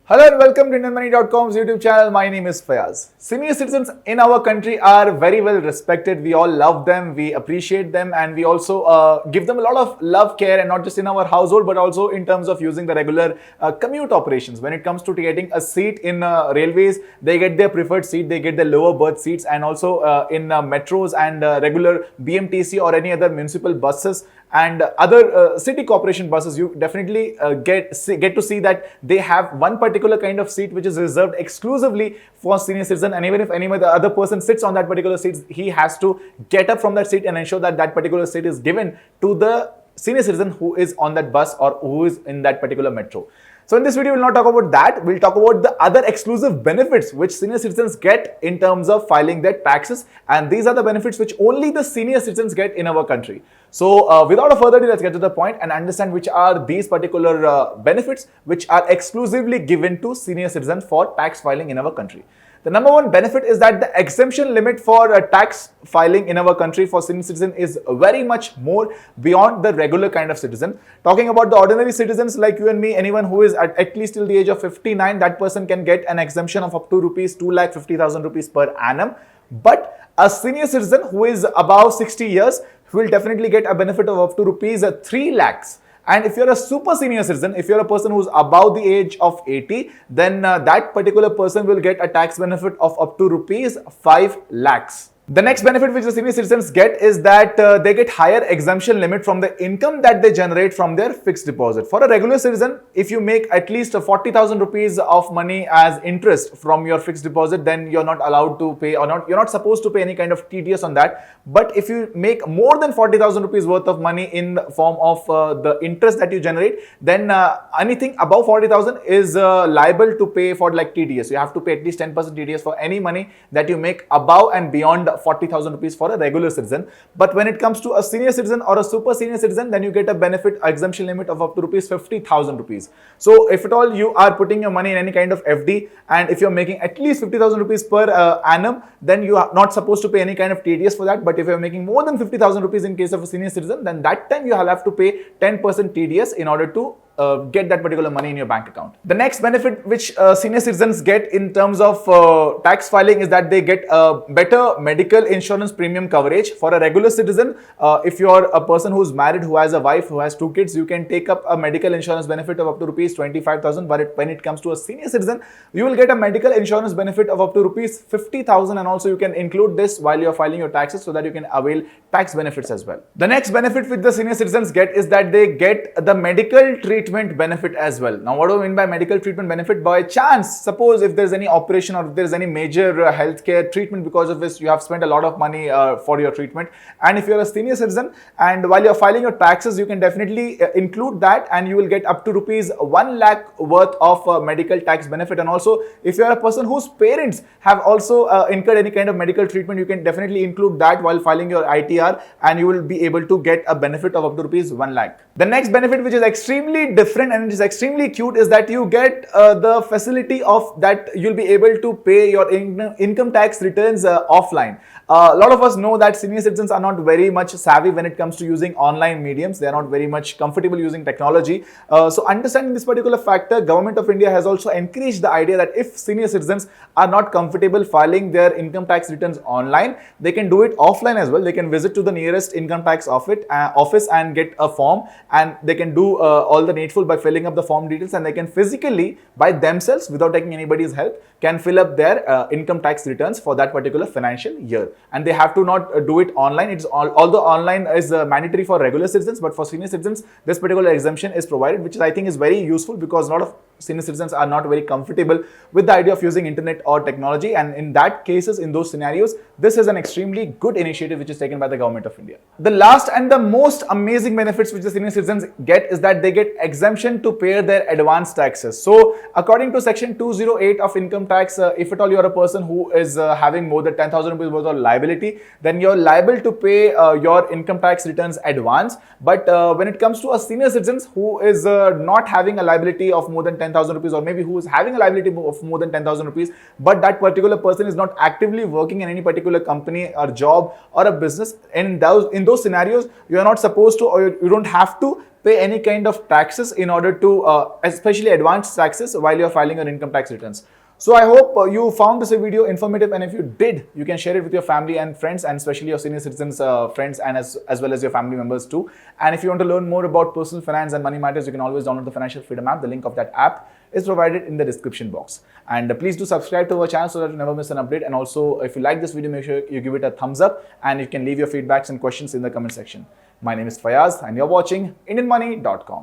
Hello and welcome to IndianMoney.com's YouTube channel. My name is Fayaz. Senior citizens in our country are very well respected. We all love them, we appreciate them, and we also give them a lot of love, care, and not just in our household, but also in terms of using the regular commute operations. When it comes to getting a seat in railways, they get their preferred seat, they get the lower berth seats, and also in metros and regular BMTC or any other municipal buses and other city corporation buses, you definitely get to see that they have one particular kind of seat which is reserved exclusively for senior citizen, and even if any other person sits on that particular seat, he has to get up from that seat and ensure that that particular seat is given to the senior citizen who is on that bus or who is in that particular metro. So in this video, we'll not talk about that. We'll talk about the other exclusive benefits which senior citizens get in terms of filing their taxes. And these are the benefits which only the senior citizens get in our country. So without a further ado, let's get to the point and understand which are these particular benefits which are exclusively given to senior citizens for tax filing in our country. The number one benefit is that the exemption limit for tax filing in our country for senior citizen is very much more beyond the regular kind of citizen. Talking about the ordinary citizens like you and me, anyone who is at least till the age of 59, that person can get an exemption of up to rupees 2,50,000 rupees per annum. But a senior citizen who is above 60 years will definitely get a benefit of up to rupees 3 lakhs. And if you're a super senior citizen, if you're a person who's above the age of 80, then that particular person will get a tax benefit of up to rupees 5 lakhs. The next benefit which the senior citizens get is that they get higher exemption limit from the income that they generate from their fixed deposit. For a regular citizen, if you make at least 40,000 rupees of money as interest from your fixed deposit, then you're not allowed to pay or you're not supposed to pay any kind of TDS on that. But if you make more than 40,000 rupees worth of money in the form of the interest that you generate, then anything above 40,000 is liable to pay for like TDS. You have to pay at least 10% TDS for any money that you make above and beyond 40,000 rupees for a regular citizen. But when it comes to a senior citizen or a super senior citizen, then you get a benefit exemption limit of up to rupees 50,000 rupees. So if at all you are putting your money in any kind of FD, and if you're making at least 50,000 rupees per annum, then you are not supposed to pay any kind of TDS for that. But if you're making more than 50,000 rupees in case of a senior citizen, then that time you will have to pay 10% TDS in order to get that particular money in your bank account. The next benefit which senior citizens get in terms of tax filing is that they get a better medical insurance premium coverage. For a regular citizen, if you're a person who's married, who has a wife, who has 2 kids, you can take up a medical insurance benefit of up to rupees 25,000. But when it comes to a senior citizen, you will get a medical insurance benefit of up to rupees 50,000, and also you can include this while you're filing your taxes so that you can avail tax benefits as well. The next benefit which the senior citizens get is that they get the medical treatment benefit as well. Now, what do I mean by medical treatment benefit? By chance, suppose if there's any operation or if there's any major healthcare treatment because of which you have spent a lot of money for your treatment, and if you're a senior citizen and while you're filing your taxes, you can definitely include that, and you will get up to rupees 1 lakh worth of medical tax benefit. And also, if you're a person whose parents have also incurred any kind of medical treatment, you can definitely include that while filing your ITR, and you will be able to get a benefit of up to rupees 1 lakh. The next benefit, which is extremely different and it is extremely cute, is that you get the facility of that you'll be able to pay your income tax returns offline. A lot of us know that senior citizens are not very much savvy when it comes to using online mediums. They are not very much comfortable using technology. So understanding this particular factor, Government of India has also encouraged the idea that if senior citizens are not comfortable filing their income tax returns online, they can do it offline as well. They can visit to the nearest income tax office and get a form, and they can do all the needful by filling up the form details, and they can physically by themselves without taking anybody's help can fill up their income tax returns for that particular financial year. And they have to not do it online. It's although online is mandatory for regular citizens, but for senior citizens this particular exemption is provided, which I think is very useful because a lot of senior citizens are not very comfortable with the idea of using internet or technology, and in that cases, in those scenarios, this is an extremely good initiative which is taken by the Government of India. The last and the most amazing benefits which the senior citizens get is that they get exemption to pay their advance taxes. So according to section 208 of income tax, if at all you are a person who is having more than 10,000 rupees worth of liability, then you're liable to pay your income tax returns advance. But when it comes to a senior citizens who is not having a liability of more than 10,000 rupees, or maybe who is having a liability of more than 10,000 rupees, but that particular person is not actively working in any particular company or job or a business, in those scenarios, you are not supposed to, or you don't have to pay any kind of taxes in order to, especially advanced taxes, while you're filing your income tax returns. So I hope you found this video informative, and if you did, you can share it with your family and friends, and especially your senior citizens friends, and as well as your family members too. And if you want to learn more about personal finance and money matters, you can always download the Financial Freedom app. The link of that app is provided in the description box. And please do subscribe to our channel so that you never miss an update. And also, if you like this video, make sure you give it a thumbs up, and you can leave your feedbacks and questions in the comment section. My name is Fayaz, and you're watching IndianMoney.com.